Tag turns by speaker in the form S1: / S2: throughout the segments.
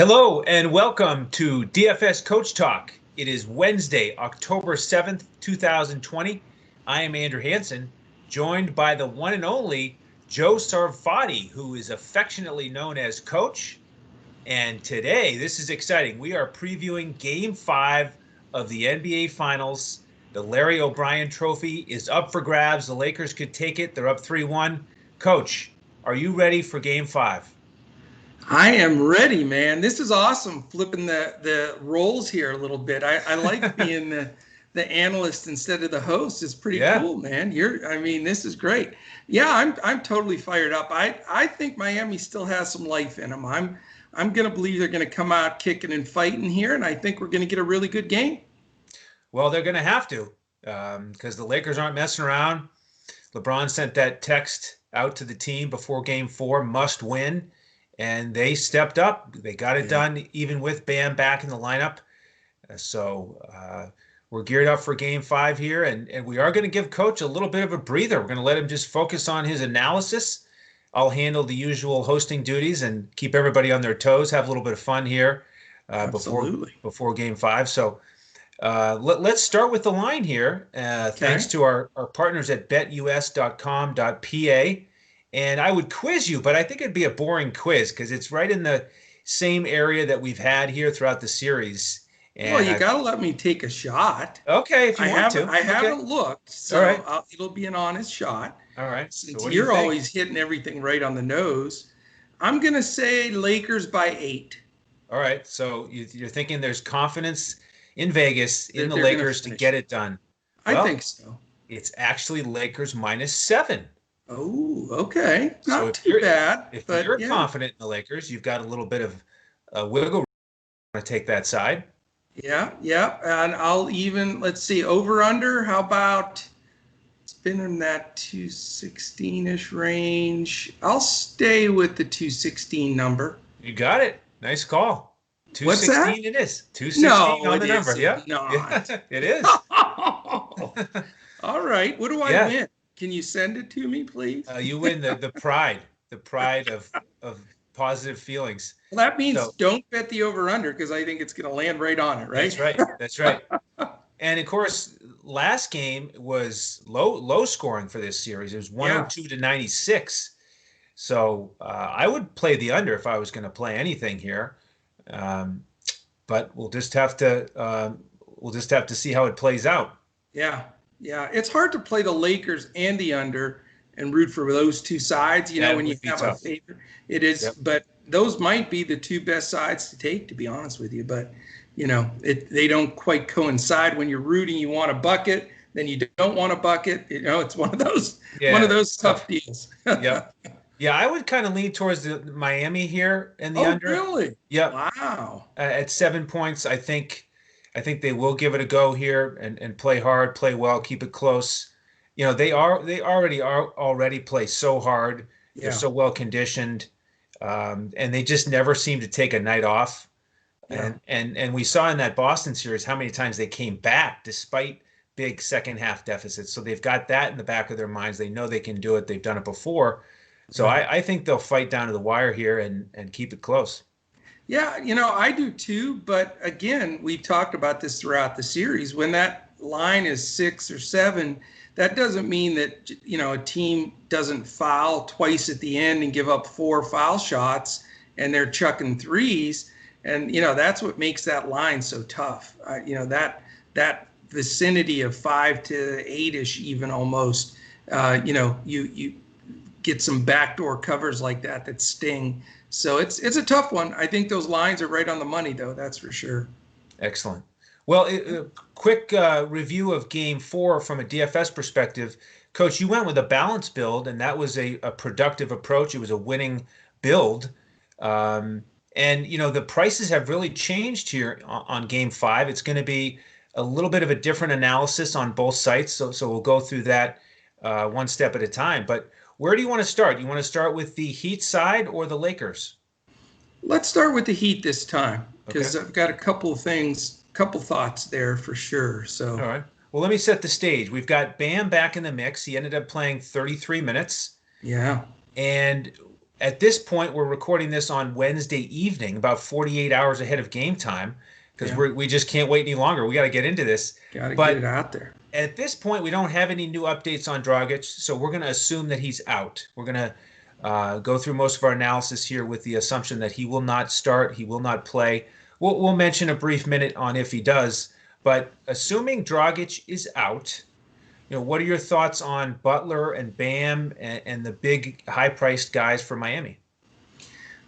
S1: Hello and welcome to DFS Coach Talk. It is Wednesday, October 7th, 2020. I am Andrew Hansen, joined by the one and only Joe Sarvati, who is affectionately known as Coach. And today, this is exciting. We are previewing Game 5 of the NBA Finals. The Larry O'Brien Trophy is up for grabs. The Lakers could take it. They're up 3-1. Coach, are you ready for Game 5?
S2: I am ready, man. This is awesome. Flipping the roles here a little bit. I like being the analyst instead of the host. It's pretty cool, man. This is great. Yeah, I'm totally fired up. I think Miami still has some life in them. I'm gonna believe they're gonna come out kicking and fighting here, and I think we're gonna get a really good game.
S1: Well, they're gonna have to, because the Lakers aren't messing around. LeBron sent that text out to the team before Game 4, must win. And they stepped up. They got it done, even with Bam back in the lineup. So we're geared up for Game 5 here. And we are going to give Coach a little bit of a breather. We're going to let him just focus on his analysis. I'll handle the usual hosting duties and keep everybody on their toes, have a little bit of fun here before Game 5. So let's start with the line here. Thanks to our partners at BetUS.com.pa. And I would quiz you, but I think it'd be a boring quiz because it's right in the same area that we've had here throughout the series.
S2: And well, you got to let me take a shot.
S1: Okay, if you want to.
S2: I haven't looked, so it'll be an honest shot.
S1: All right.
S2: Since you're always hitting everything right on the nose, I'm going to say Lakers by 8.
S1: All right, so you're thinking there's confidence in Vegas in the Lakers to get it done.
S2: I think so.
S1: It's actually Lakers -7.
S2: Oh, okay. Not too bad.
S1: If you're confident in the Lakers, you've got a little bit of wiggle room to take that side.
S2: Yeah. And I'll even, let's see, over under. How about, it's been in that 216-ish range. I'll stay with the 216 number.
S1: You got it. Nice call. 216
S2: What's that?
S1: It is. 216 on the number. Yeah. It is.
S2: All right. What do I win? Can you send it to me, please?
S1: You win the pride of positive feelings.
S2: Well, that means don't bet the over-under because I think it's going to land right on it, right?
S1: That's right. And, of course, last game was low scoring for this series. It was 102-96. So I would play the under if I was going to play anything here. But we'll just have to see how it plays out.
S2: Yeah, it's hard to play the Lakers and the under and root for those two sides, when you have a favorite. It is, but those might be the two best sides to take, to be honest with you. But, they don't quite coincide. When you're rooting, you want a bucket, then you don't want a bucket. It's one of those tough deals.
S1: Yeah, I would kind of lean towards the Miami here and the under.
S2: Oh, really?
S1: Yeah.
S2: Wow.
S1: At 7 points, I think they will give it a go here and play hard, play well, keep it close. They already play so hard. They're so well conditioned, and they just never seem to take a night off. Yeah. And we saw in that Boston series how many times they came back despite big second half deficits. So they've got that in the back of their minds. They know they can do it. They've done it before. So I think they'll fight down to the wire here and keep it close.
S2: Yeah, I do too. But again, we've talked about this throughout the series. When that line is 6 or 7, that doesn't mean that, a team doesn't foul twice at the end and give up 4 foul shots and they're chucking threes. And, that's what makes that line so tough. That vicinity of 5 to 8-ish even almost, you get some backdoor covers like that sting. So it's a tough one. I think those lines are right on the money, though. That's for sure.
S1: Excellent. Well, quick review of Game 4 from a DFS perspective. Coach, you went with a balanced build, and that was a productive approach. It was a winning build. And, the prices have really changed here on Game 5. It's going to be a little bit of a different analysis on both sites. So we'll go through that one step at a time. But where do you want to start? You want to start with the Heat side or the Lakers?
S2: Let's start with the Heat this time because I've got a couple thoughts there for sure. So,
S1: all right. Well, let me set the stage. We've got Bam back in the mix. He ended up playing 33 minutes.
S2: Yeah.
S1: And At this point, we're recording this on Wednesday evening, about 48 hours ahead of game time, because
S2: Yeah.
S1: we just can't wait any longer. We got to get into this.
S2: Got to get
S1: But
S2: it out there.
S1: at this point, we don't have any new updates on Dragic, so we're going to assume that he's out. We're going to go through most of our analysis here with the assumption that he will not start, he will not play. We'll mention a brief minute on if he does, but assuming Dragic is out, what are your thoughts on Butler and Bam and the big high-priced guys for Miami?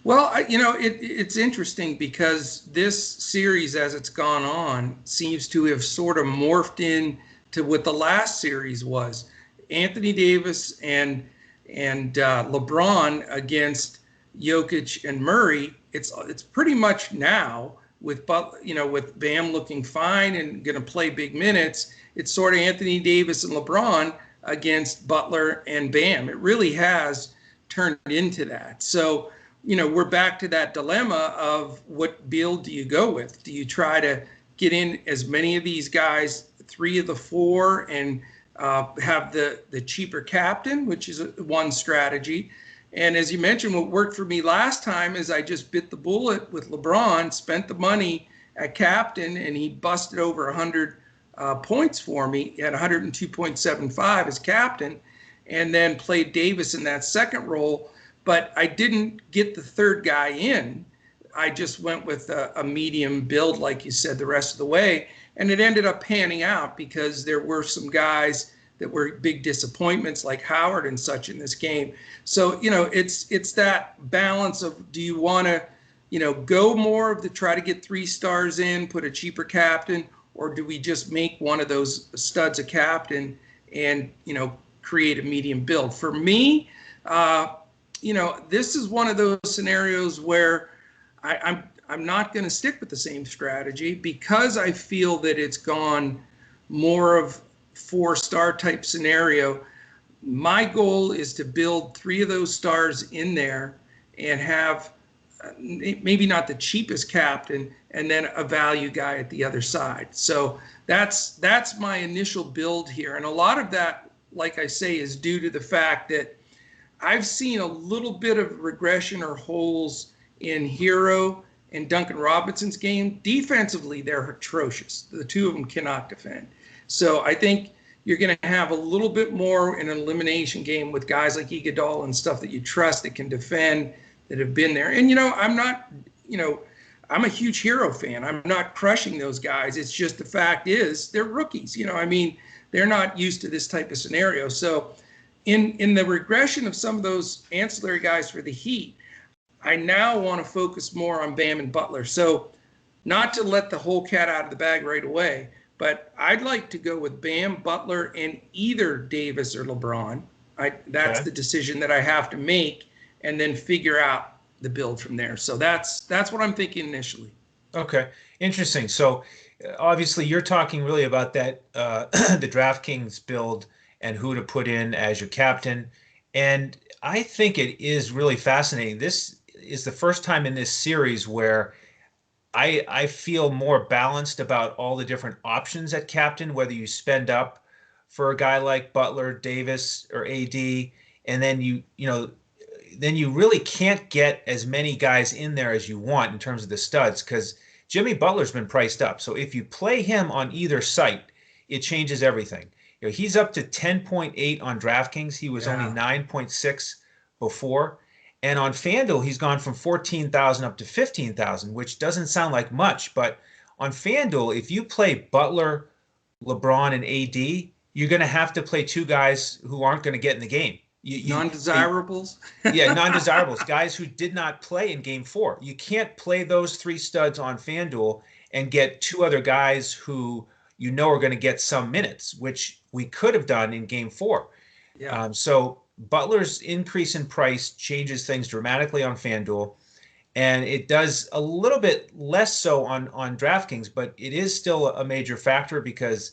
S2: Well, it's interesting because this series, as it's gone on, seems to have sort of morphed into what the last series was. Anthony Davis and LeBron against Jokic and Murray. It's pretty much now with Bam looking fine and going to play big minutes. It's sort of Anthony Davis and LeBron against Butler and Bam. It really has turned into that. So, we're back to that dilemma of what build do you go with? Do you try to get in as many of these guys, 3 of the 4, and have the cheaper captain, which is one strategy. And as you mentioned, what worked for me last time is I just bit the bullet with LeBron, spent the money at captain, and he busted over 100 points for me at 102.75 as captain, and then played Davis in that second role. But I didn't get the third guy in. I just went with a medium build, like you said, the rest of the way. And it ended up panning out because there were some guys that were big disappointments like Howard and such in this game. So, it's that balance of, do you want to, go more of the try to get 3 stars in, put a cheaper captain, or do we just make one of those studs a captain and, create a medium build? For me, this is one of those scenarios where I'm not going to stick with the same strategy because I feel that it's gone more of 4-star type scenario. My goal is to build 3 of those stars in there and have maybe not the cheapest captain and then a value guy at the other side. So that's my initial build here. And a lot of that, like I say, is due to the fact that I've seen a little bit of regression or holes in Hero and Duncan Robinson's game. Defensively, they're atrocious. The 2 of them cannot defend. So I think you're going to have a little bit more in an elimination game with guys like Iguodala and stuff that you trust that can defend, that have been there. And, I'm not, I'm a huge Hero fan. I'm not crushing those guys. It's just the fact is they're rookies. They're not used to this type of scenario. So in the regression of some of those ancillary guys for the Heat, I now want to focus more on Bam and Butler. So not to let the whole cat out of the bag right away, but I'd like to go with Bam, Butler, and either Davis or LeBron. That's the decision that I have to make, and then figure out the build from there. So that's what I'm thinking initially.
S1: Okay, interesting. So obviously you're talking really about that the DraftKings build and who to put in as your captain. And I think it is really fascinating. This is the first time in this series where I feel more balanced about all the different options at captain, whether you spend up for a guy like Butler, Davis, or AD, and then you really can't get as many guys in there as you want in terms of the studs, because Jimmy Butler's been priced up. So if you play him on either site, it changes everything. He's up to 10.8 on DraftKings. He was only 9.6 before. And on FanDuel, he's gone from 14,000 up to 15,000, which doesn't sound like much. But on FanDuel, if you play Butler, LeBron, and AD, you're going to have to play 2 guys who aren't going to get in the game.
S2: Non-desirables?
S1: Non-desirables. Guys who did not play in Game 4. You can't play those 3 studs on FanDuel and get 2 other guys who are going to get some minutes, which we could have done in Game 4.
S2: Yeah.
S1: So Butler's increase in price changes things dramatically on FanDuel, and it does a little bit less so on DraftKings, but it is still a major factor because,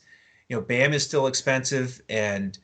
S1: Bam is still expensive, and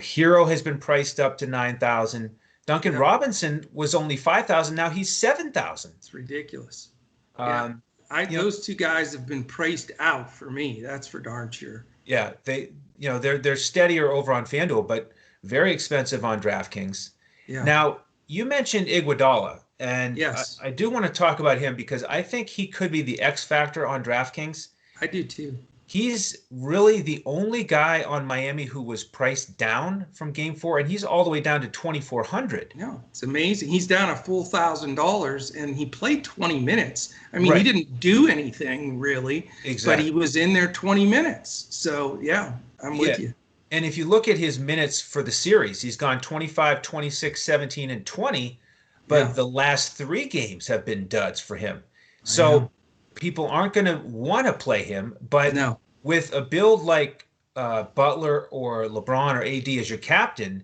S1: Hero has been priced up to 9,000. Duncan Robinson was only 5,000. Now he's 7,000.
S2: It's ridiculous. Those 2 guys have been priced out for me. That's for darn sure.
S1: Yeah, they're steadier over on FanDuel, but very expensive on DraftKings.
S2: Yeah.
S1: Now, You mentioned Iguodala, and
S2: Yes,
S1: I do want to talk about him because I think he could be the X factor on DraftKings.
S2: I do too.
S1: He's really the only guy on Miami who was priced down from game four, and he's all the way down to 2,400.
S2: No, it's amazing. He's down a full $1,000 and he played 20 minutes. I mean, he
S1: Right,
S2: didn't do anything really, but he
S1: exactly.
S2: was in there 20 minutes. So, yeah, I'm
S1: Yeah.
S2: with you.
S1: And if you look at his minutes for the series, he's gone 25, 26, 17, and 20, but
S2: Yeah,
S1: the last three games have been duds for him.
S2: I know.
S1: So people aren't going to want to play him, but
S2: No,
S1: with a build like Butler or LeBron or AD as your captain,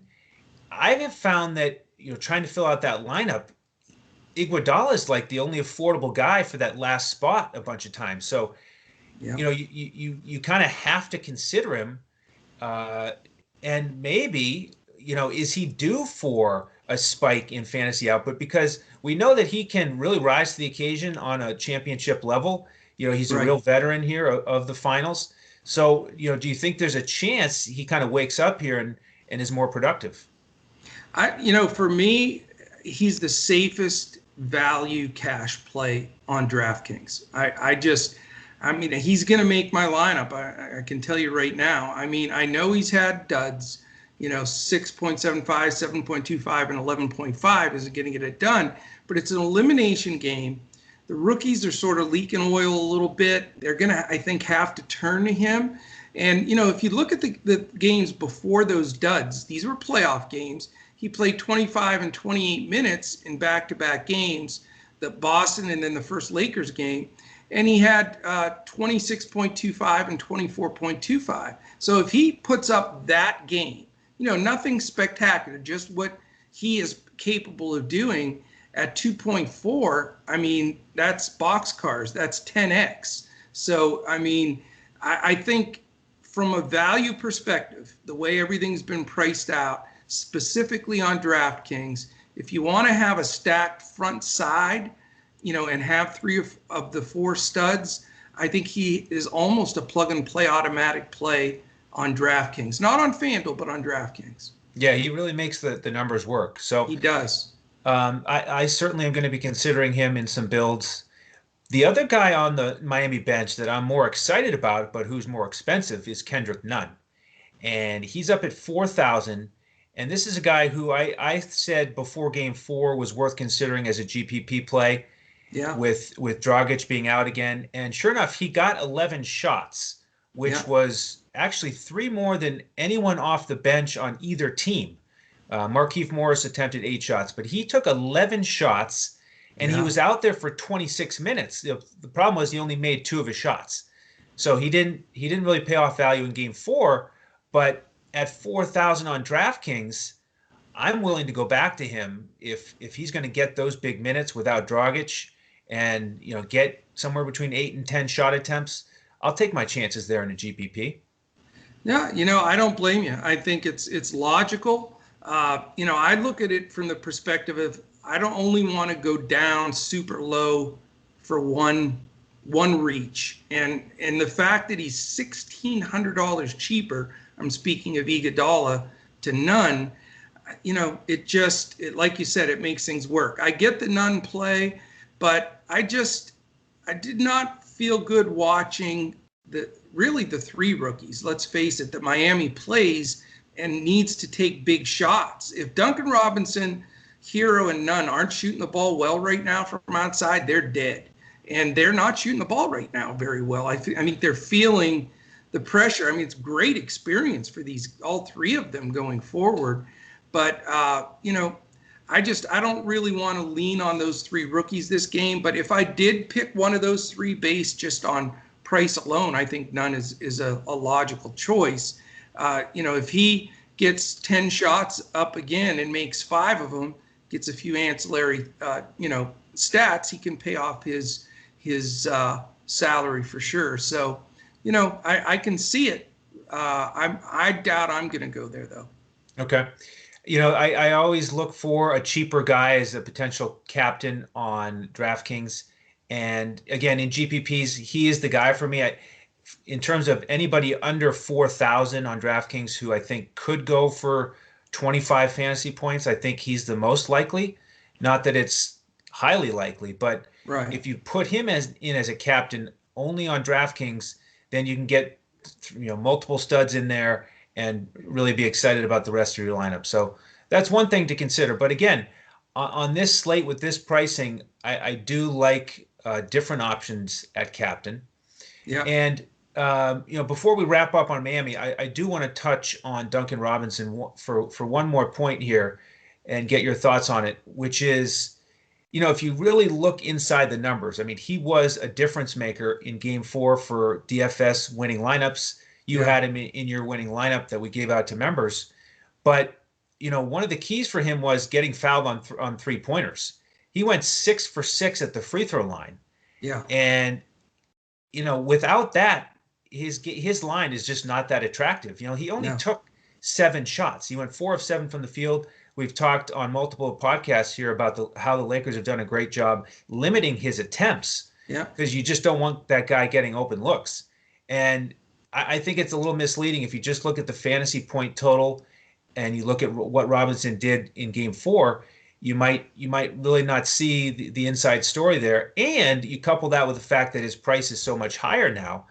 S1: I have found that trying to fill out that lineup, Iguodala is like the only affordable guy for that last spot a bunch of times. So
S2: yeah,
S1: you kind of have to consider him, uh, and maybe is he due for a spike in fantasy output because we know that he can really rise to the occasion on a championship level. He's a
S2: right.
S1: real veteran here of the finals. So do you think there's a chance he kind of wakes up here and is more productive?
S2: For me, he's the safest value cash play on DraftKings. I mean, he's going to make my lineup. I can tell you right now. I mean, I know he's had duds, 6.75, 7.25, and 11.5 isn't getting it done, but it's an elimination game. The rookies are sort of leaking oil a little bit. They're going to, I think, have to turn to him. And, if you look at the games before those duds, these were playoff games. He played 25 and 28 minutes in back-to-back games, the Boston and then the first Lakers game, and he had 26.25 and 24.25. So if he puts up that game, nothing spectacular, just what he is capable of doing at 2.4, I mean, that's boxcars, that's 10x. So, I mean, I think from a value perspective, the way everything's been priced out, specifically on DraftKings, if you want to have a stacked front side, and have three of the four studs, I think he is almost a plug and play automatic play on DraftKings. Not on FanDuel, but on DraftKings.
S1: Yeah, he really makes the numbers work. So
S2: He does.
S1: I certainly am going to be considering him in some builds. The other guy on the Miami bench that I'm more excited about, but who's more expensive, is Kendrick Nunn. And he's up at 4,000. And this is a guy who I said before game four was worth considering as a GPP play
S2: Yeah.
S1: with Dragic being out again. And sure enough, he got 11 shots, which
S2: Yeah.
S1: was actually three more than anyone off the bench on either team. Markieff Morris attempted 8 shots, but he took 11 shots and he
S2: Yeah.
S1: was out there for 26 minutes. The problem was he only made two of his shots. So he didn't really pay off value in game four, but at 4,000 on DraftKings, I'm willing to go back to him if he's going to get those big minutes without Dragic and get somewhere between 8 and 10 shot attempts. I'll take my chances there in a GPP.
S2: Yeah, I don't blame you. I think it's logical. I look at it from the perspective of I don't only want to go down super low for one reach, and the fact that he's $1,600 cheaper. I'm speaking of Iguodala to Nunn. It like you said, it makes things work. I get the Nunn play, but I did not feel good watching the three rookies. Let's face it, that Miami plays and needs to take big shots. If Duncan Robinson, Hero, and Nunn aren't shooting the ball well right now from outside, they're dead. And they're not shooting the ball right now very well. I mean, they're feeling the pressure. I mean, it's great experience for all three of them going forward. But, I don't really want to lean on those three rookies this game. But if I did pick one of those three based just on price alone, I think Nunn is a logical choice. If he gets 10 shots up again and makes 5 of them, gets a few ancillary, stats, he can pay off his salary for sure. So, I can see it. I doubt I'm going to go there though.
S1: Okay. I always look for a cheaper guy as a potential captain on DraftKings. And again, in GPPs, he is the guy for me. In terms of anybody under 4,000 on DraftKings who I think could go for 25 fantasy points, I think he's the most likely. Not that it's highly likely, but
S2: Right.
S1: if you put him as a captain only on DraftKings, then you can get multiple studs in there and really be excited about the rest of your lineup. So that's one thing to consider. But again, on this slate with this pricing, I do like different options at captain.
S2: Yeah.
S1: And before we wrap up on Miami, I do want to touch on Duncan Robinson for one more point here and get your thoughts on it, which is, if you really look inside the numbers, I mean, he was a difference maker in game 4 for DFS winning lineups. You had him in your winning lineup that we gave out to members. But, one of the keys for him was getting fouled on three-pointers. He went 6 for 6 at the free throw line.
S2: Yeah.
S1: And, without that, his line is just not that attractive. He only took 7 shots. He went 4 of 7 from the field. We've talked on multiple podcasts here about how the Lakers have done a great job limiting his attempts.
S2: Yeah.
S1: Because you just don't want that guy getting open looks. And I think it's a little misleading if you just look at the fantasy point total and you look at what Robinson did in game 4. You might really not see the inside story there. And you couple that with the fact that his price is so much higher now.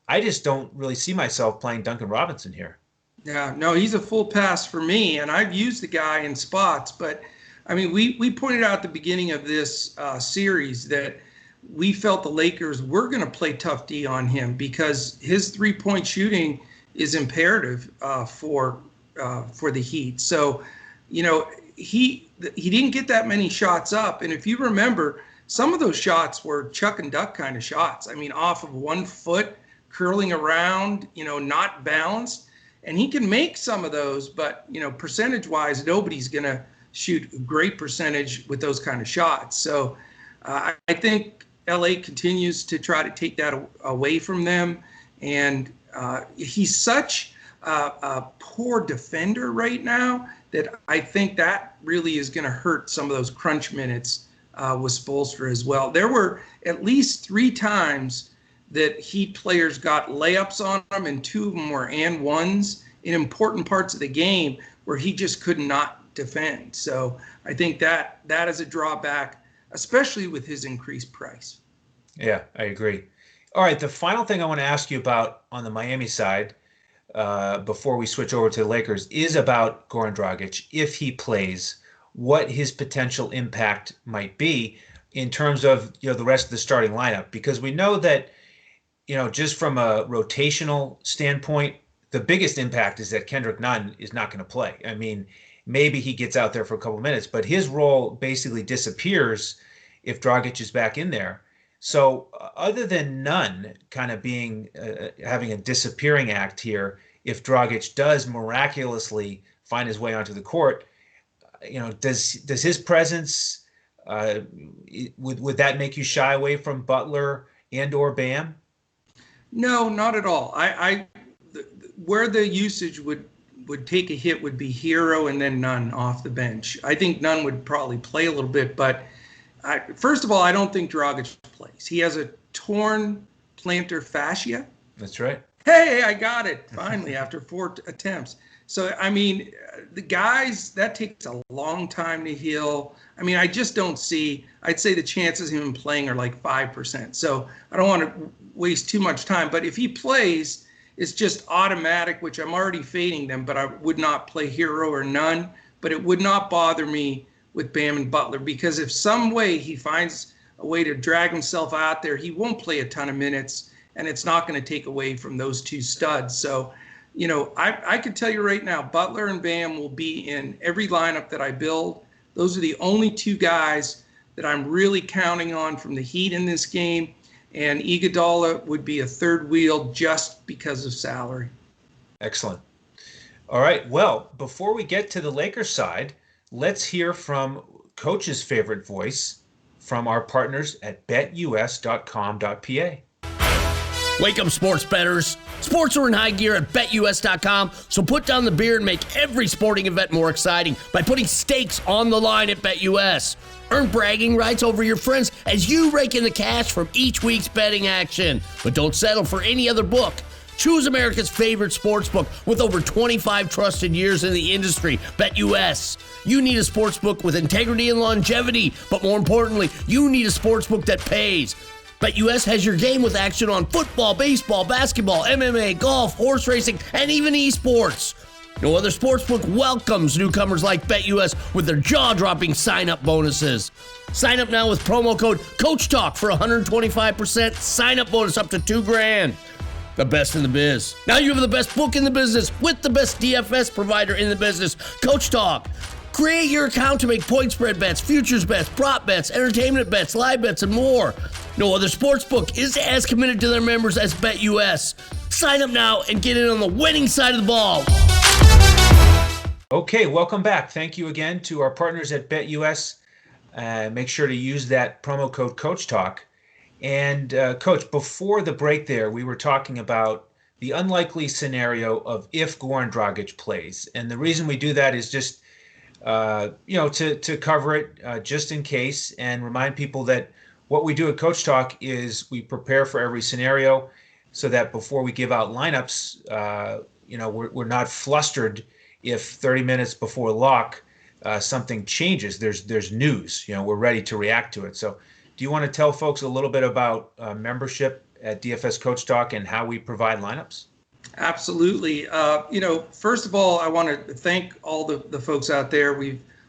S1: I just don't really see myself playing Duncan Robinson here.
S2: Yeah, no, he's a full pass for me, and I've used the guy in spots. But, I mean, we pointed out at the beginning of this series that we felt the Lakers were going to play tough D on him because his three-point shooting is imperative for the Heat. So, he didn't get that many shots up. And if you remember, some of those shots were chuck and duck kind of shots. I mean, off of 1 foot, curling around, not balanced. And he can make some of those, but, percentage-wise, nobody's going to shoot a great percentage with those kind of shots. So I think LA continues to try to take that away from them. And he's such a poor defender right now that I think that really is going to hurt some of those crunch minutes with Spoelstra as well. There were at least 3 times that Heat players got layups on him, and 2 of them were and ones in important parts of the game where he just could not defend. So I think that is a drawback, especially with his increased price.
S1: Yeah, I agree. All right, the final thing I want to ask you about on the Miami side before we switch over to the Lakers is about Goran Dragic. If he plays, what his potential impact might be in terms of the rest of the starting lineup, because we know that just from a rotational standpoint, the biggest impact is that Kendrick Nunn is not going to play. I mean, maybe he gets out there for a couple of minutes, but his role basically disappears if Dragic is back in there. So other than Nunn kind of being having a disappearing act here, if Dragic does miraculously find his way onto the court, does his presence would that make you shy away from Butler and or Bam?
S2: No, not at all. Where the usage would take a hit would be Hero and then Nunn off the bench. I think Nunn would probably play a little bit, but first of all, I don't think Dragic plays. He has a torn plantar fascia.
S1: That's right.
S2: Hey, I got it finally after 4 attempts. So, I mean, the guys, that takes a long time to heal. I mean, I just don't see, I'd say the chances of him playing are like 5%. So I don't want to waste too much time. But if he plays, it's just automatic, which I'm already fading them, but I would not play Hero or Nunn. But it would not bother me with Bam and Butler, because if some way he finds a way to drag himself out there, he won't play a ton of minutes, and it's not going to take away from those 2 studs. So, I could tell you right now, Butler and Bam will be in every lineup that I build. Those are the only 2 guys that I'm really counting on from the Heat in this game, and Iguodala would be a third wheel just because of salary.
S1: Excellent. All right. Well, before we get to the Lakers side, let's hear from Coach's favorite voice from our partners at BetUS.com.pa.
S3: Wake up, sports bettors. Sports are in high gear at BetUS.com, so put down the beer and make every sporting event more exciting by putting stakes on the line at BetUS. Earn bragging rights over your friends as you rake in the cash from each week's betting action. But don't settle for any other book. Choose America's favorite sportsbook with over 25 trusted years in the industry, BetUS. You need a sportsbook with integrity and longevity, but more importantly, you need a sportsbook that pays. BetUS has your game with action on football, baseball, basketball, MMA, golf, horse racing, and even esports. No other sportsbook welcomes newcomers like BetUS with their jaw-dropping sign-up bonuses. Sign up now with promo code CoachTalk for 125% sign-up bonus up to $2,000. The best in the biz. Now you have the best book in the business with the best DFS provider in the business, Coach Talk. Create your account to make point spread bets, futures bets, prop bets, entertainment bets, live bets, and more. No other sportsbook is as committed to their members as BetUS. Sign up now and get in on the winning side of the ball.
S1: Okay, welcome back. Thank you again to our partners at BetUS. Make sure to use that promo code CoachTalk. And Coach, before the break there, we were talking about the unlikely scenario of if Goran Dragic plays. And the reason we do that is just, to cover it just in case and remind people that what we do at Coach Talk is we prepare for every scenario so that before we give out lineups, we're not flustered if 30 minutes before lock something changes. There's news. We're ready to react to it. So do you want to tell folks a little bit about membership at DFS Coach Talk and how we provide lineups?
S2: Absolutely. First of all, I want to thank all the folks out there.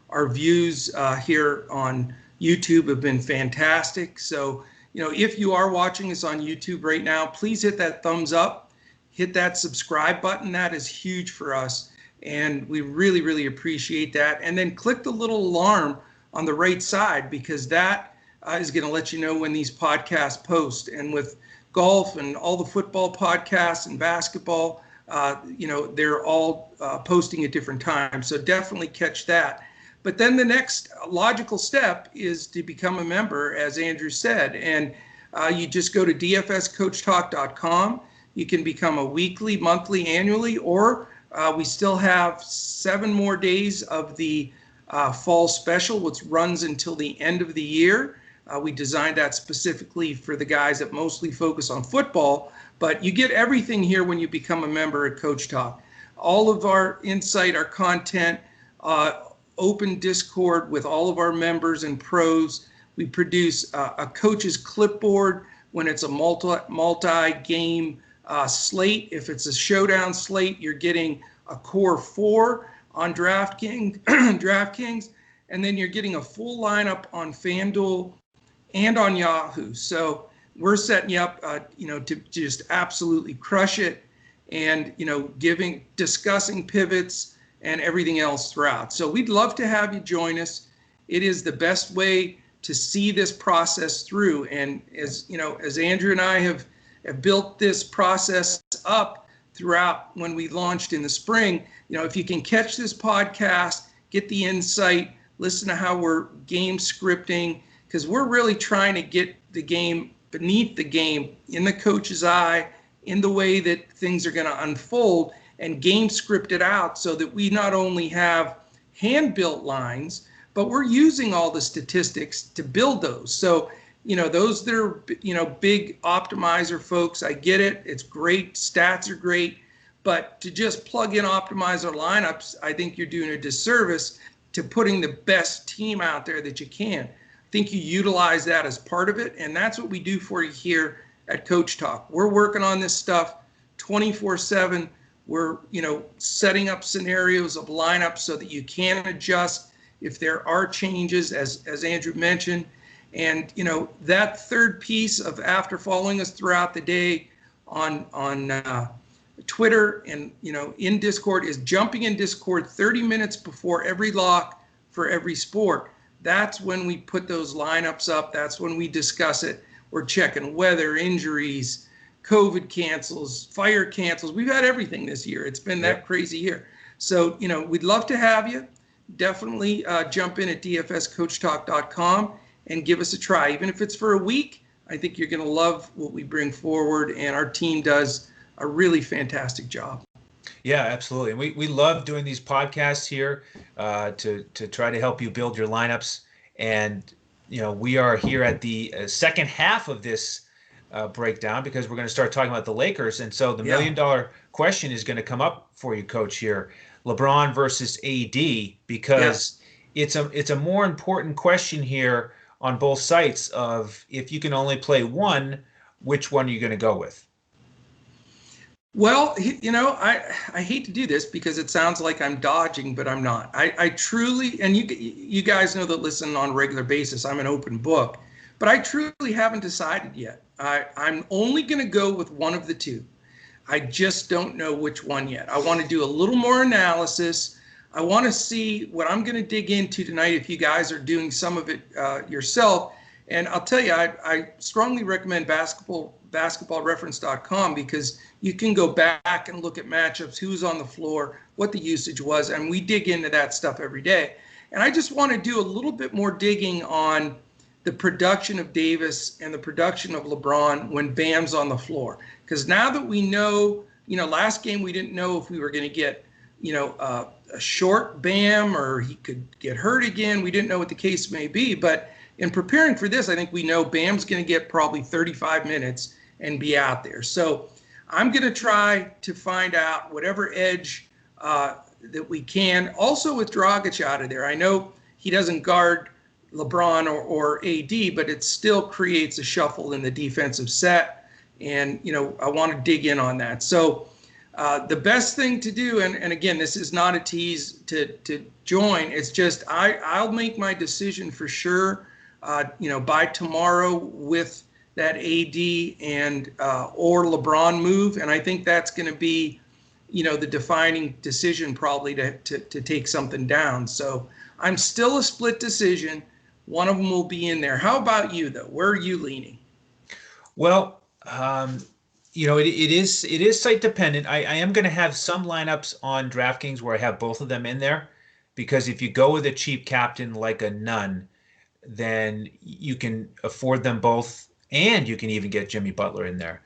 S2: Our views here on YouTube have been fantastic. So, if you are watching us on YouTube right now, please hit that thumbs up, hit that subscribe button. That is huge for us. And we really, really appreciate that. And then click the little alarm on the right side, because that is going to let you know when these podcasts post. And with golf and all the football podcasts and basketball, they're all posting at different times. So definitely catch that. But then the next logical step is to become a member, as Andrew said. And you just go to dfscoachtalk.com. You can become a weekly, monthly, annually, or we still have 7 more days of the fall special, which runs until the end of the year. We designed that specifically for the guys that mostly focus on football, but you get everything here when you become a member at Coach Talk. All of our insight, our content, open Discord with all of our members and pros. We produce a coach's clipboard when it's a multi-game slate. If it's a showdown slate, you're getting a core 4 on DraftKings, and then you're getting a full lineup on FanDuel and on Yahoo. So we're setting you up, to just absolutely crush it, and discussing pivots and everything else throughout. So we'd love to have you join us. It is the best way to see this process through. And as Andrew and I have built this process up throughout when we launched in the spring, if you can catch this podcast, get the insight, listen to how we're game scripting, because we're really trying to get the game beneath the game, in the coach's eye, in the way that things are going to unfold, and game script it out so that we not only have hand-built lines, but we're using all the statistics to build those. So, those that are, big optimizer folks, I get it. It's great. Stats are great. But to just plug in optimizer lineups, I think you're doing a disservice to putting the best team out there that you can. I think you utilize that as part of it, and that's what we do for you here at Coach Talk. We're working on this stuff 24/7. We're, setting up scenarios of lineups so that you can adjust if there are changes, as Andrew mentioned. And, that third piece of, after following us throughout the day on Twitter and, in Discord, is jumping in Discord 30 minutes before every lock for every sport. That's when we put those lineups up. That's when we discuss it. We're checking weather, injuries, COVID cancels, fire cancels. We've had everything this year. It's been that crazy year. So, we'd love to have you. Definitely jump in at dfscoachtalk.com and give us a try. Even if it's for a week, I think you're going to love what we bring forward, and our team does a really fantastic job.
S1: Yeah, absolutely. And we love doing these podcasts here to try to help you build your lineups. And, we are here at the second half of this breakdown because we're going to start talking about the Lakers. And so the
S2: Yeah.
S1: $1 million question is going to come up for you, Coach, here. LeBron versus AD, because it's a more important question here on both sides of if you can only play one, which one are you going to go with?
S2: Well, I hate to do this because it sounds like I'm dodging, but I'm not. I truly, and you guys know that listen on a regular basis, I'm an open book, but I truly haven't decided yet. I'm only going to go with one of the two. I just don't know which one yet. I want to do a little more analysis. I want to see what I'm going to dig into tonight if you guys are doing some of it yourself. And I'll tell you, I strongly recommend basketballreference.com because you can go back and look at matchups, who's on the floor, what the usage was, and we dig into that stuff every day. And I just want to do a little bit more digging on the production of Davis and the production of LeBron when Bam's on the floor. Because now that we know, last game we didn't know if we were going to get, a short Bam or he could get hurt again. We didn't know what the case may be. But in preparing for this, I think we know Bam's going to get probably 35 minutes and be out there. So I'm going to try to find out whatever edge that we can. Also with Dragic out of there, I know he doesn't guard LeBron or AD, but it still creates a shuffle in the defensive set. And, I want to dig in on that. So the best thing to do, and again, this is not a tease to join. It's just I'll make my decision for sure, by tomorrow with that AD and or LeBron move. And I think that's going to be, the defining decision probably to take something down. So I'm still a split decision. One of them will be in there. How about you, though? Where are you leaning?
S1: Well, it is site dependent. I am going to have some lineups on DraftKings where I have both of them in there, because if you go with a cheap captain like a Nunn, then you can afford them both, and you can even get Jimmy Butler in there.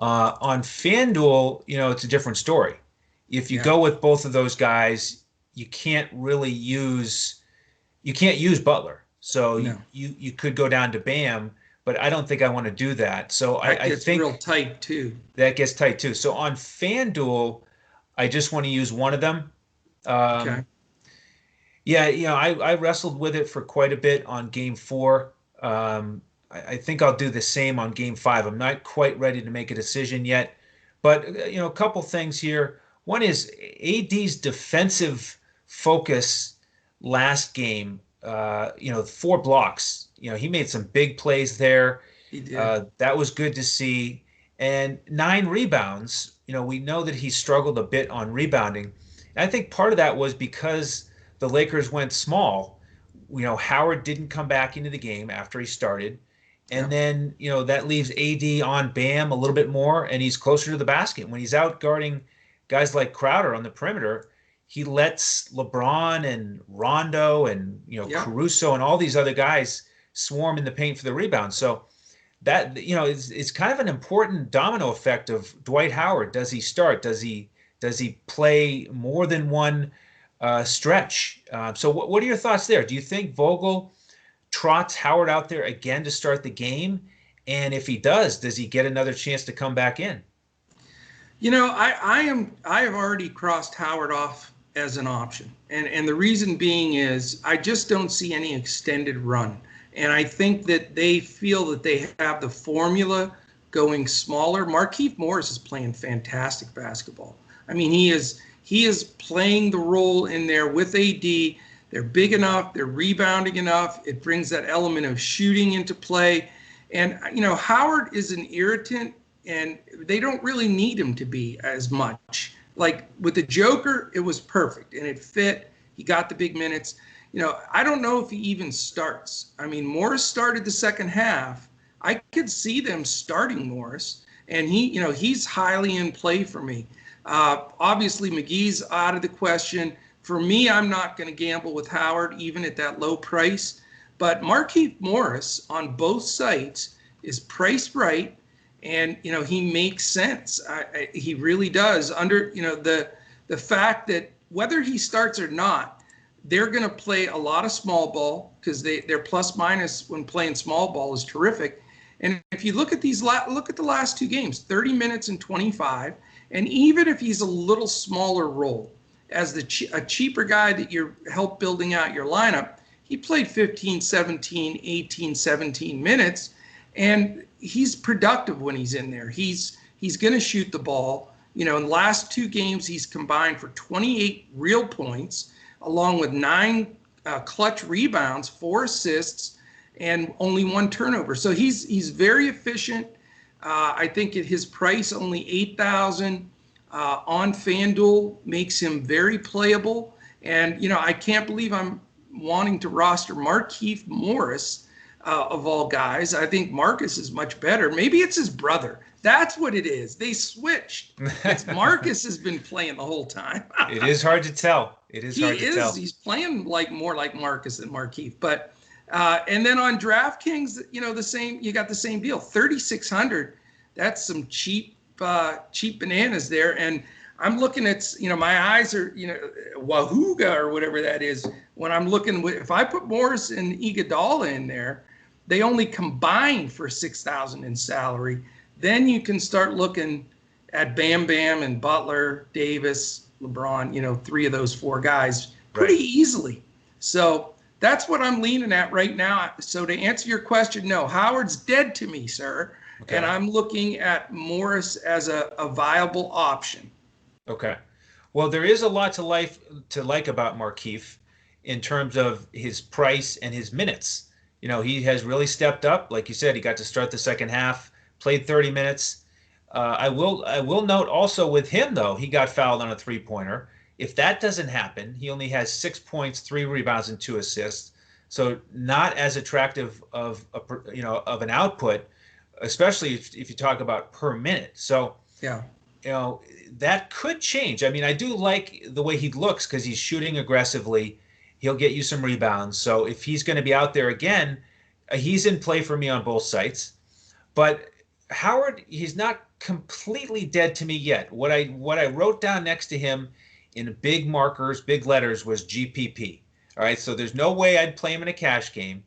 S1: On FanDuel, it's a different story. If you go with both of those guys, you can't use Butler. So no. you could go down to Bam, but I don't think I want to do that. So I think
S2: real tight too.
S1: That gets tight too. So on FanDuel, I just want to use one of them. Okay. Yeah, I wrestled with it for quite a bit on Game 4. I think I'll do the same on Game 5. I'm not quite ready to make a decision yet, but a couple things here. One is AD's defensive focus last game. 4 blocks. He made some big plays there.
S2: He did.
S1: That was good to see. And 9 rebounds. We know that he struggled a bit on rebounding. And I think part of that was because the Lakers went small. Howard didn't come back into the game after he started. And then, that leaves AD on Bam a little bit more, and he's closer to the basket. When he's out guarding guys like Crowder on the perimeter, he lets LeBron and Rondo and Caruso and all these other guys swarm in the paint for the rebound. So that it's kind of an important domino effect of Dwight Howard. Does he start? Does he play more than one stretch? So what are your thoughts there? Do you think Vogel trots Howard out there again to start the game? And if he does he get another chance to come back in?
S2: I have already crossed Howard off as an option. And the reason being is I just don't see any extended run. And I think that they feel that they have the formula going smaller. Markieff Morris is playing fantastic basketball. I mean, he is playing the role in there with AD. They're big enough. They're rebounding enough. It brings that element of shooting into play. And, Howard is an irritant, and they don't really need him to be as much. Like with the Joker, it was perfect, and it fit. He got the big minutes. I don't know if he even starts. I mean, Morris started the second half. I could see them starting Morris, and he's highly in play for me. Obviously, McGee's out of the question. For me, I'm not going to gamble with Howard, even at that low price. But Markieff Morris on both sites is priced right, and he makes sense. He really does. Under the fact that whether he starts or not, they're going to play a lot of small ball because their plus minus when playing small ball is terrific. And if you look at look at the last two games, 30 minutes and 25. And even if he's a little smaller role as a cheaper guy that you're help building out your lineup, he played 15, 17, 18, 17 minutes. And he's productive when he's in there. He's going to shoot the ball. In the last two games, he's combined for 28 real points, along with 9 clutch rebounds, 4 assists, and only 1 turnover. So he's very efficient. I think at his price, only $8,000 on FanDuel makes him very playable. And I can't believe I'm wanting to roster Markieff Morris of all guys. I think Marcus is much better. Maybe it's his brother. That's what it is. They switched. Marcus has been playing the whole time.
S1: It is hard to tell.
S2: He's playing more like Marcus than Markieff. But and then on DraftKings, the same. You got the same deal. 3,600. That's some cheap bananas there. And I'm looking at, my eyes are, Wahooga or whatever that is. When I'm looking, if I put Morris and Iguodala in there, they only combine for $6,000 in salary. Then you can start looking at Bam Bam and Butler, Davis, LeBron, 3 of those 4 guys pretty easily. So that's what I'm leaning at right now. So to answer your question, no, Howard's dead to me, sir. Okay. And I'm looking at Morris as a viable option.
S1: Okay. Well, there is a lot to like about Markieff in terms of his price and his minutes. He has really stepped up. Like you said, he got to start the second half, played 30 minutes. I will note also with him, though, he got fouled on a 3-pointer. If that doesn't happen, he only has 6 points, 3 rebounds, and 2 assists. So not as attractive of an output, especially if you talk about per minute. So
S2: yeah,
S1: that could change. I mean, I do like the way he looks because he's shooting aggressively. He'll get you some rebounds. So if he's going to be out there again, he's in play for me on both sites. But Howard, he's not completely dead to me yet. What I wrote down next to him in big markers, big letters, was GPP. All right, so there's no way I'd play him in a cash game.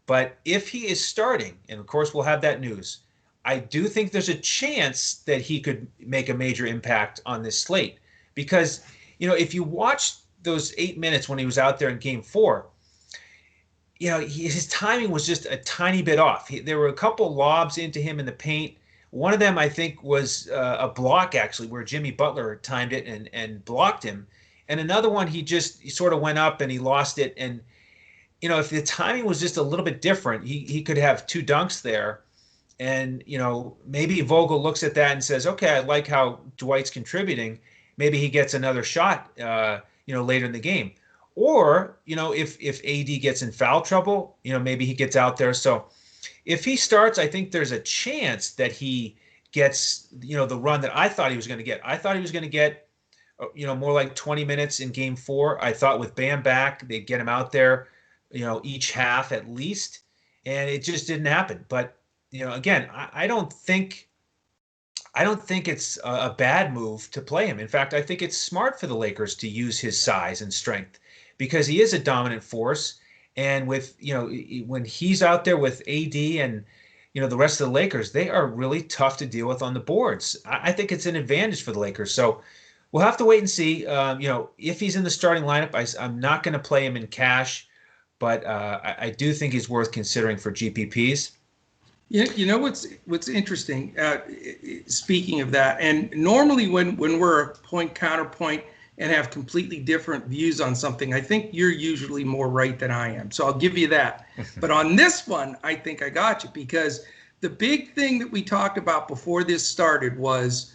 S1: But if he is starting, and of course we'll have that news, I do think there's a chance that he could make a major impact on this slate. Because, if you watch those 8 minutes when he was out there in game 4, his timing was just a tiny bit off. There were a couple lobs into him in the paint. One of them, I think, was a block, actually, where Jimmy Butler timed it and blocked him. And another one, he sort of went up and he lost it. And, if the timing was just a little bit different, he could have 2 dunks there. And, maybe Vogel looks at that and says, okay, I like how Dwight's contributing. Maybe he gets another shot, later in the game. Or, if AD gets in foul trouble, maybe he gets out there. So if he starts, I think there's a chance that he gets, the run that I thought he was going to get. I thought he was going to get, more like 20 minutes in game 4. I thought with Bam back, they'd get him out there, each half at least. And it just didn't happen. But, again, I don't think it's a bad move to play him. In fact, I think it's smart for the Lakers to use his size and strength because he is a dominant force. And with, when he's out there with AD and, the rest of the Lakers, they are really tough to deal with on the boards. I think it's an advantage for the Lakers. So we'll have to wait and see, if he's in the starting lineup. I'm not going to play him in cash, but I do think he's worth considering for GPPs.
S2: What's interesting, speaking of that, and normally when we're a point counterpoint and have completely different views on something, I think you're usually more right than I am. So I'll give you that. But on this one, I think I got you, because the big thing that we talked about before this started was,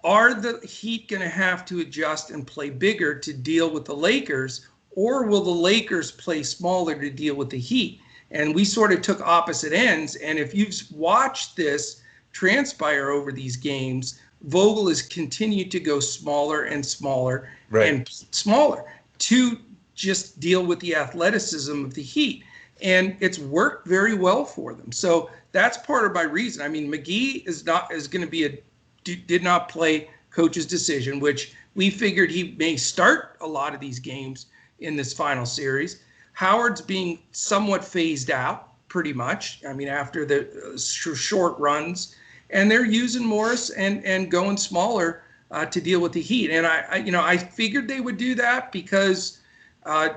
S2: are the Heat going to have to adjust and play bigger to deal with the Lakers, or will the Lakers play smaller to deal with the Heat? And we sort of took opposite ends. And if you've watched this transpire over these games, Vogel has continued to go smaller and smaller and smaller to just deal with the athleticism of the Heat. And it's worked very well for them. So that's part of my reason. I mean, McGee did not play coach's decision, which we figured he may start a lot of these games in this final series. Howard's being somewhat phased out. pretty much. I mean, after the short runs, and they're using Morris and going smaller to deal with the Heat. And I figured they would do that because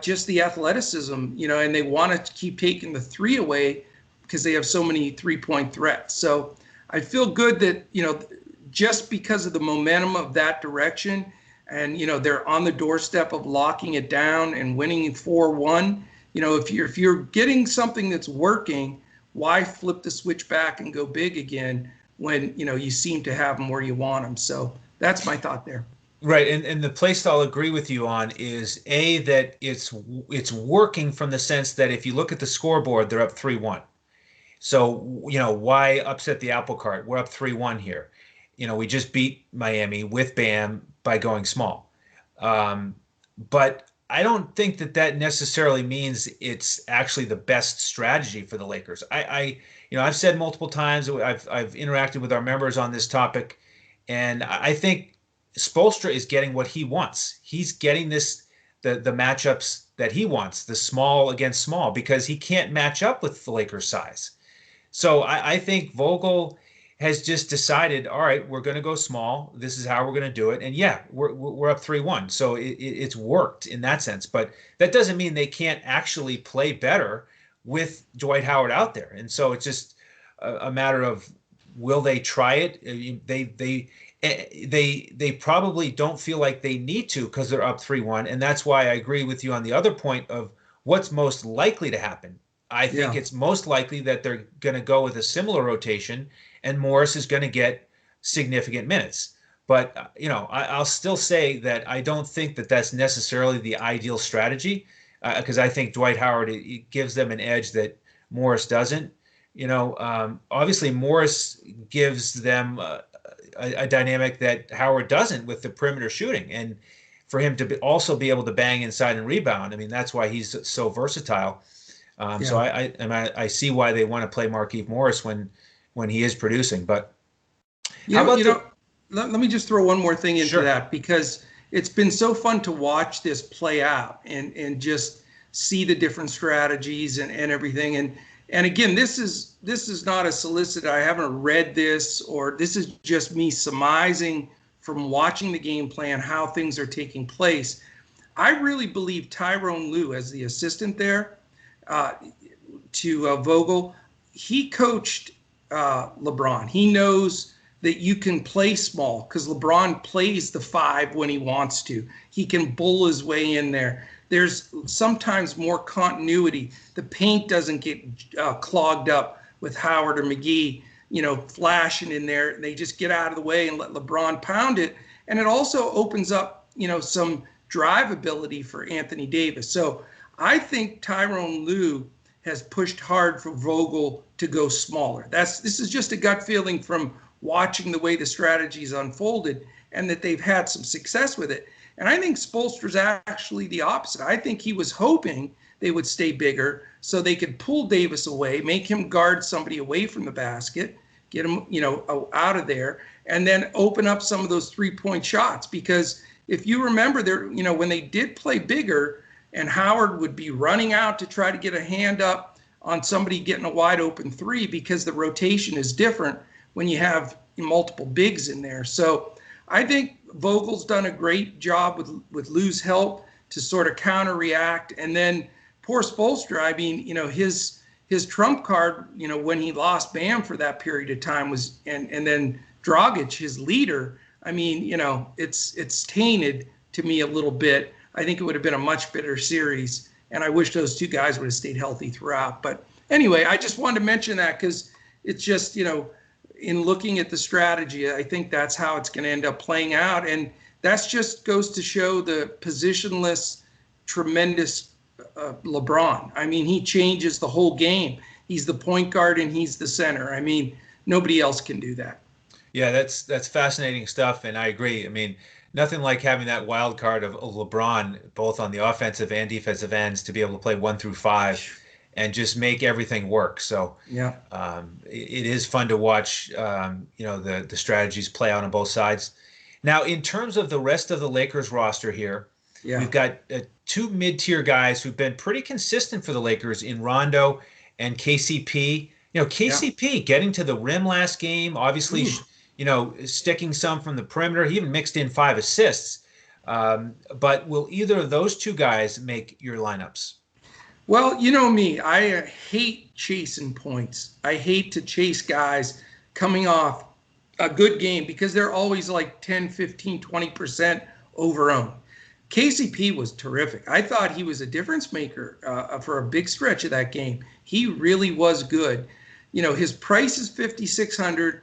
S2: just the athleticism, and they want to keep taking the three away because they have so many 3-point threats. So I feel good that, just because of the momentum of that direction, and, they're on the doorstep of locking it down and winning 4-1. If you're getting something that's working, why flip the switch back and go big again when, you seem to have them where you want them? So that's my thought there.
S1: Right. And the place I'll agree with you on is that it's working from the sense that if you look at the scoreboard, they're up 3-1. So, why upset the apple cart? We're up 3-1 here. We just beat Miami with Bam by going small. But I don't think that necessarily means it's actually the best strategy for the Lakers. I've said multiple times, I've interacted with our members on this topic, and I think Spoelstra is getting what he wants. He's getting the matchups that he wants, the small against small, because he can't match up with the Lakers' size. So I think Vogel has just decided, all right, we're going to go small. This is how we're going to do it. And yeah, we're up 3-1. So it's worked in that sense. But that doesn't mean they can't actually play better with Dwight Howard out there. And so it's just a matter of, will they try it? They probably don't feel like they need to because they're up 3-1. And that's why I agree with you on the other point of what's most likely to happen. I think it's most likely that they're going to go with a similar rotation, and Morris is going to get significant minutes. But, I'll still say that I don't think that that's necessarily the ideal strategy, because I think Dwight Howard, it gives them an edge that Morris doesn't. Obviously Morris gives them a dynamic that Howard doesn't with the perimeter shooting. And for him to also be able to bang inside and rebound, I mean, that's why he's so versatile. So I see why they want to play Markieff Morris when he is producing. But
S2: let me just throw one more thing into that, because it's been so fun to watch this play out and just see the different strategies and everything. And again, this is not a solicit. I haven't read this, or this is just me surmising from watching the game plan how things are taking place. I really believe Tyronn Lue, as the assistant there to Vogel, he coached LeBron. He knows that you can play small because LeBron plays the 5 when he wants to. He can bull his way in there. There's sometimes more continuity. The paint doesn't get clogged up with Howard or McGee, flashing in there. They just get out of the way and let LeBron pound it. And it also opens up, some drive ability for Anthony Davis. So I think Tyronn Lue has pushed hard for Vogel to go smaller. This is just a gut feeling from watching the way the strategies unfolded, and that they've had some success with it. And I think Spoelstra's actually the opposite. I think he was hoping they would stay bigger so they could pull Davis away, make him guard somebody away from the basket, get him, out of there, and then open up some of those 3-point shots. Because if you remember there, when they did play bigger, and Howard would be running out to try to get a hand up on somebody getting a wide open 3, because the rotation is different when you have multiple bigs in there. So I think Vogel's done a great job with Lue's help to sort of counter-react. And then poor Spoelstra, I mean, his trump card, when he lost Bam for that period of time was, and then Dragic, his leader, I mean, it's tainted to me a little bit. I think it would have been a much better series, and I wish those two guys would have stayed healthy throughout. But anyway, I just wanted to mention that because it's just, in looking at the strategy, I think that's how it's going to end up playing out. And that's just goes to show the positionless, tremendous LeBron. I mean, he changes the whole game. He's the point guard and he's the center. I mean, nobody else can do that.
S1: Yeah, that's fascinating stuff, and I agree. I mean, nothing like having that wild card of LeBron, both on the offensive and defensive ends, to be able to play 1 through 5 and just make everything work. So
S2: yeah,
S1: it is fun to watch, the strategies play out on both sides. Now, in terms of the rest of the Lakers roster here, we've got 2 mid-tier guys who've been pretty consistent for the Lakers in Rondo and KCP. KCP getting to the rim last game, obviously, sticking some from the perimeter. He even mixed in 5 assists. But will either of those two guys make your lineups?
S2: Well, you know me, I hate chasing points. I hate to chase guys coming off a good game because they're always like 10, 15, 20% overowned. KCP was terrific. I thought he was a difference maker for a big stretch of that game. He really was good. His price is 5,600.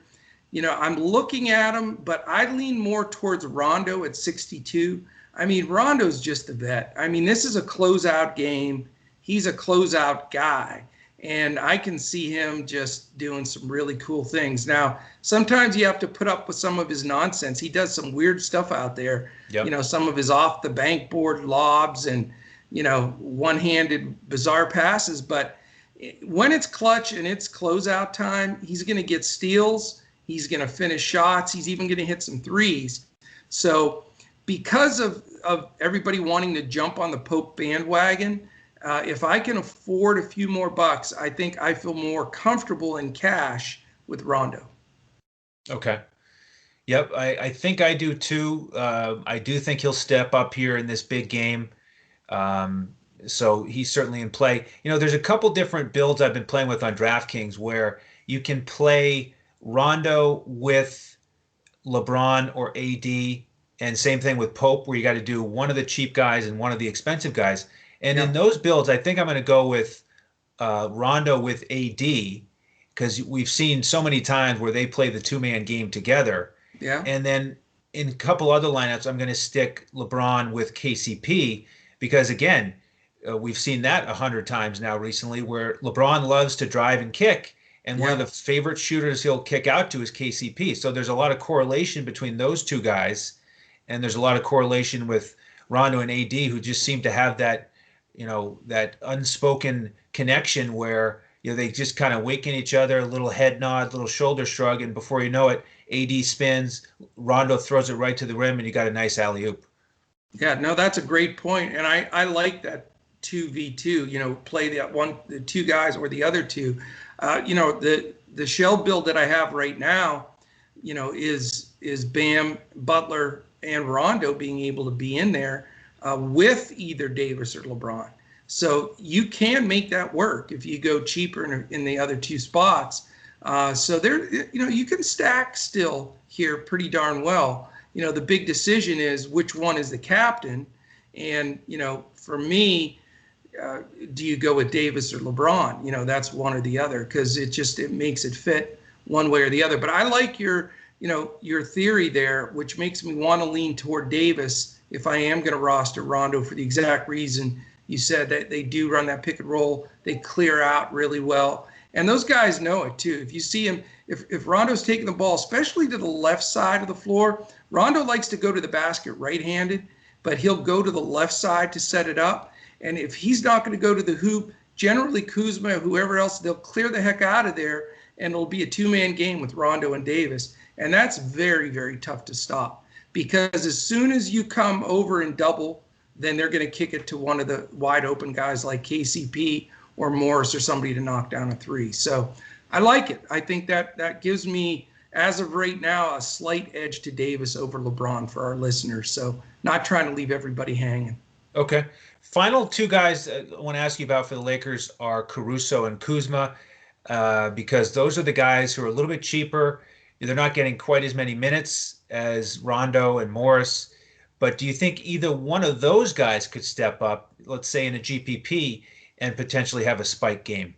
S2: I'm looking at him, but I lean more towards Rondo at 62. I mean, Rondo's just a vet. I mean, this is a closeout game. He's a closeout guy, and I can see him just doing some really cool things. Now, sometimes you have to put up with some of his nonsense. He does some weird stuff out there. Yep. Some of his off the bank board lobs and, one-handed bizarre passes. But when it's clutch and it's closeout time, he's going to get steals. He's going to finish shots. He's even going to hit some threes. So because of everybody wanting to jump on the Pope bandwagon, if I can afford a few more bucks, I think I feel more comfortable in cash with Rondo.
S1: Okay. Yep, I think I do too. I do think he'll step up here in this big game. So he's certainly in play. There's a couple different builds I've been playing with on DraftKings where you can play Rondo with LeBron or AD, and same thing with Pope, where you got to do one of the cheap guys and one of the expensive guys. And in those builds, I think I'm going to go with Rondo with AD, because we've seen so many times where they play the two-man game together.
S2: Yeah.
S1: And then in a couple other lineups, I'm going to stick LeBron with KCP, because, again, we've seen that 100 times now recently, where LeBron loves to drive and kick, and one of the favorite shooters he'll kick out to is KCP. So there's a lot of correlation between those two guys, and there's a lot of correlation with Rondo and AD, who just seem to have that that unspoken connection where, they just kind of waken each other, a little head nod, little shoulder shrug, and before you know it, AD spins, Rondo throws it right to the rim, and you got a nice alley-oop.
S2: Yeah, no, that's a great point. And I like that 2v2, play the two guys or the other two. The shell build that I have right now, is Bam, Butler, and Rondo being able to be in there with either Davis or LeBron. So you can make that work if you go cheaper in the other two spots. So there, you can stack still here pretty darn well. The big decision is which one is the captain. And, for me, do you go with Davis or LeBron? That's one or the other, because it makes it fit one way or the other. But I like your theory there, which makes me want to lean toward Davis if I am going to roster Rondo, for the exact reason you said, that they do run that pick and roll. They clear out really well. And those guys know it too. If you see him, if Rondo's taking the ball, especially to the left side of the floor, Rondo likes to go to the basket right-handed, but he'll go to the left side to set it up. And if he's not going to go to the hoop, generally Kuzma or whoever else, they'll clear the heck out of there, and it'll be a two-man game with Rondo and Davis. And that's very, very tough to stop, because as soon as you come over and double, then they're going to kick it to one of the wide open guys like KCP or Morris or somebody to knock down a three. So I like it. I think that gives me, as of right now, a slight edge to Davis over LeBron for our listeners. So not trying to leave everybody hanging.
S1: Okay. Final two guys I want to ask you about for the Lakers are Caruso and Kuzma, because those are the guys who are a little bit cheaper. They're not getting quite as many minutes as Rondo and Morris. But do you think either one of those guys could step up, let's say in a GPP, and potentially have a spike game?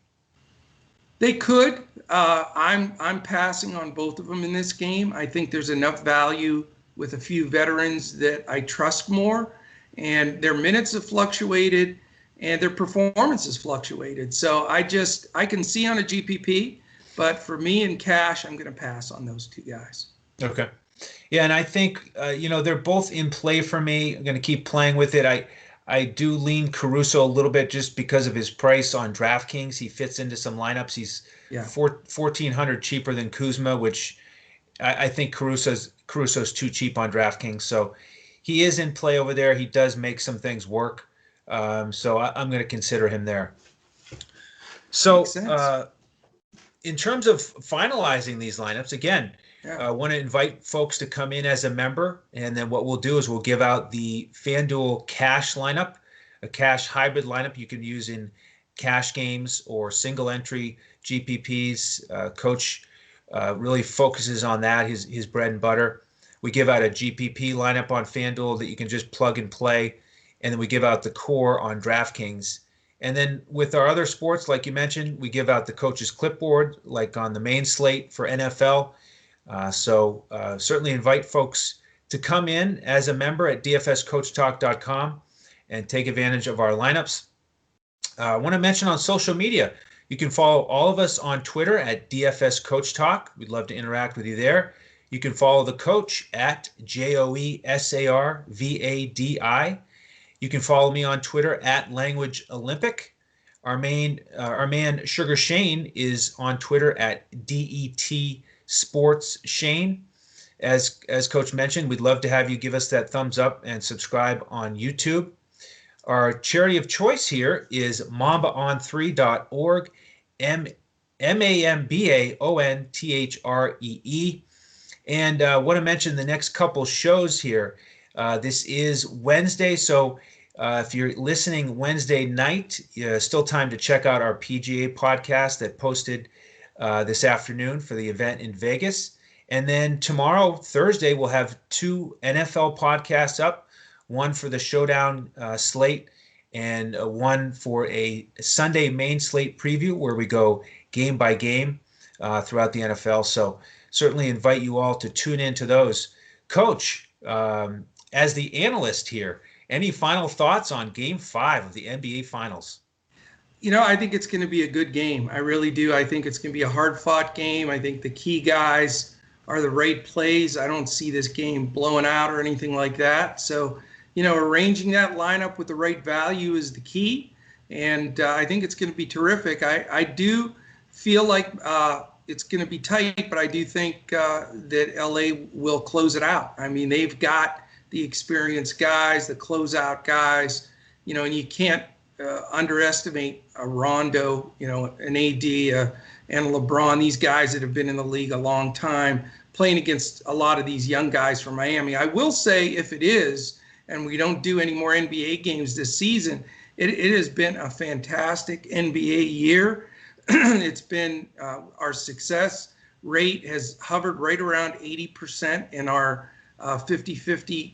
S2: They could. I'm passing on both of them in this game. I think there's enough value with a few veterans that I trust more, and their minutes have fluctuated and their performances fluctuated. So I can see on a GPP, but for me in cash, I'm going to pass on those two guys.
S1: Okay. Yeah, and I think, they're both in play for me. I'm going to keep playing with it. I do lean Caruso a little bit just because of his price on DraftKings. He fits into some lineups. He's $1,400 cheaper than Kuzma, which I think Caruso's too cheap on DraftKings. So he is in play over there. He does make some things work. So I'm going to consider him there. So,
S2: Makes sense.
S1: in terms of finalizing these lineups, again, I want to invite folks to come in as a member. And then what we'll do is we'll give out the FanDuel cash lineup, a cash hybrid lineup you can use in cash games or single entry GPPs. Coach really focuses on that, his bread and butter. We give out a GPP lineup on FanDuel that you can just plug and play. And then we give out the core on DraftKings. And then with our other sports, like you mentioned, we give out the coach's clipboard, like on the main slate for NFL. So certainly invite folks to come in as a member at dfscoachtalk.com and take advantage of our lineups. I want to mention on social media, you can follow all of us on Twitter at DFS Coach Talk. We'd love to interact with you there. You can follow the coach at JOESARVADI. You can follow me on Twitter at Language Olympic. Our man Sugar Shane is on Twitter at DET Sports Shane. As Coach mentioned, we'd love to have you give us that thumbs up and subscribe on YouTube. Our charity of choice here is mambaon3.org, MAMBAONTHREE. And want to mention the next couple shows here. This is Wednesday, so if you're listening Wednesday night, still time to check out our PGA podcast that posted this afternoon for the event in Vegas. And then tomorrow, Thursday, we'll have 2 NFL podcasts up, one for the Showdown slate and one for a Sunday main slate preview where we go game by game throughout the NFL. So certainly invite you all to tune into those. Coach, as the analyst here, any final thoughts on Game 5 of the NBA Finals?
S2: I think it's going to be a good game. I really do. I think it's going to be a hard-fought game. I think the key guys are the right plays. I don't see this game blowing out or anything like that. So, arranging that lineup with the right value is the key. And I think it's going to be terrific. I do feel like it's going to be tight, but I do think that LA will close it out. I mean, they've got the experienced guys, the closeout guys, and you can't underestimate a Rondo, an AD, and LeBron, these guys that have been in the league a long time, playing against a lot of these young guys from Miami. I will say, if it is, and we don't do any more NBA games this season, it has been a fantastic NBA year. It's been our success rate has hovered right around 80% in our 50-50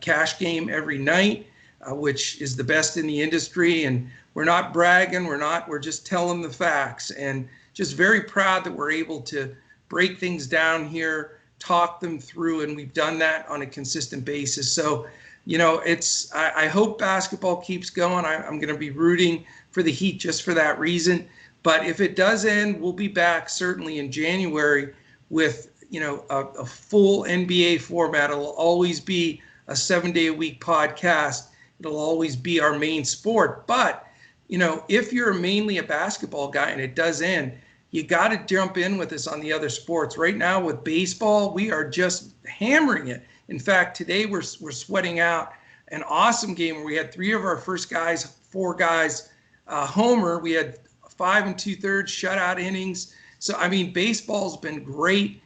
S2: cash game every night, which is the best in the industry. And we're not bragging. We're just telling the facts, and just very proud that we're able to break things down here, talk them through, and we've done that on a consistent basis. So, I hope basketball keeps going. I'm going to be rooting for the Heat just for that reason. But if it does end, we'll be back certainly in January with, a full NBA format. It'll always be a 7-day-a-week podcast. It'll always be our main sport. But, if you're mainly a basketball guy and it does end, you got to jump in with us on the other sports. Right now with baseball, we are just hammering it. In fact, today we're sweating out an awesome game where we had 3 of our first guys, 4 guys homer. We had 5 2/3 shutout innings. So, baseball's been great.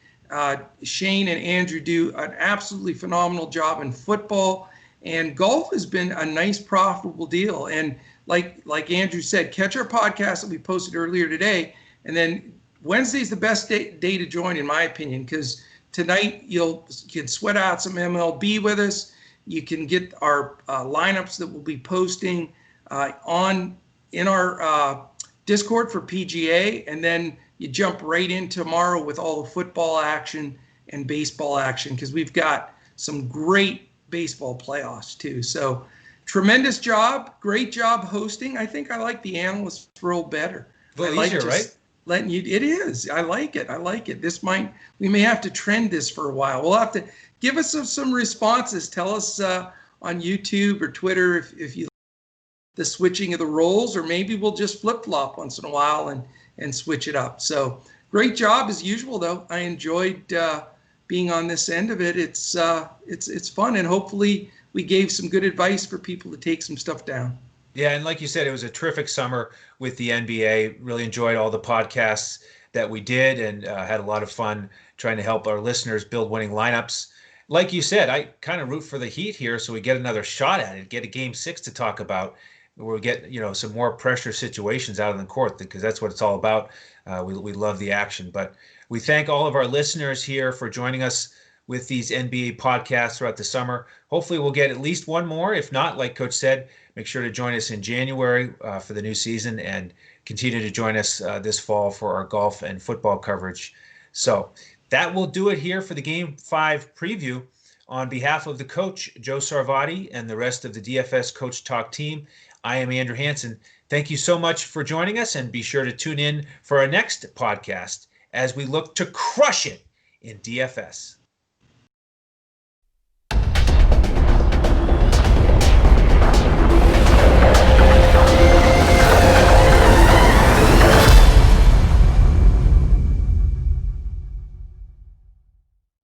S2: Shane and Andrew do an absolutely phenomenal job in football, and golf has been a nice, profitable deal. And like Andrew said, catch our podcast that we posted earlier today. And then Wednesday's the best day to join, in my opinion, because tonight you can sweat out some MLB with us. You can get our lineups that we'll be posting in our Discord for PGA, and then you jump right in tomorrow with all the football action and baseball action, because we've got some great baseball playoffs too. So tremendous job, great job hosting. I think I like the analyst role better.
S1: Well, easier, right?
S2: Letting you, it is. I like it. We may have to trend this for a while. We'll have to give us some responses. Tell us on YouTube or Twitter if you the switching of the roles, or maybe we'll just flip-flop once in a while and switch it up. So great job as usual, though. I enjoyed being on this end of it. It's fun, and hopefully we gave some good advice for people to take some stuff down.
S1: Yeah, and like you said, it was a terrific summer with the NBA. Really enjoyed all the podcasts that we did and had a lot of fun trying to help our listeners build winning lineups. Like you said, I kind of root for the Heat here so we get another shot at it, get a game 6 to talk about where we get, some more pressure situations out on the court because that's what it's all about. We love the action. But we thank all of our listeners here for joining us with these NBA podcasts throughout the summer. Hopefully we'll get at least one more. If not, like Coach said, make sure to join us in January for the new season and continue to join us this fall for our golf and football coverage. So that will do it here for the Game 5 preview. On behalf of the coach, Joe Sarvati, and the rest of the DFS Coach Talk team, I am Andrew Hansen. Thank you so much for joining us, and be sure to tune in for our next podcast as we look to crush it in DFS.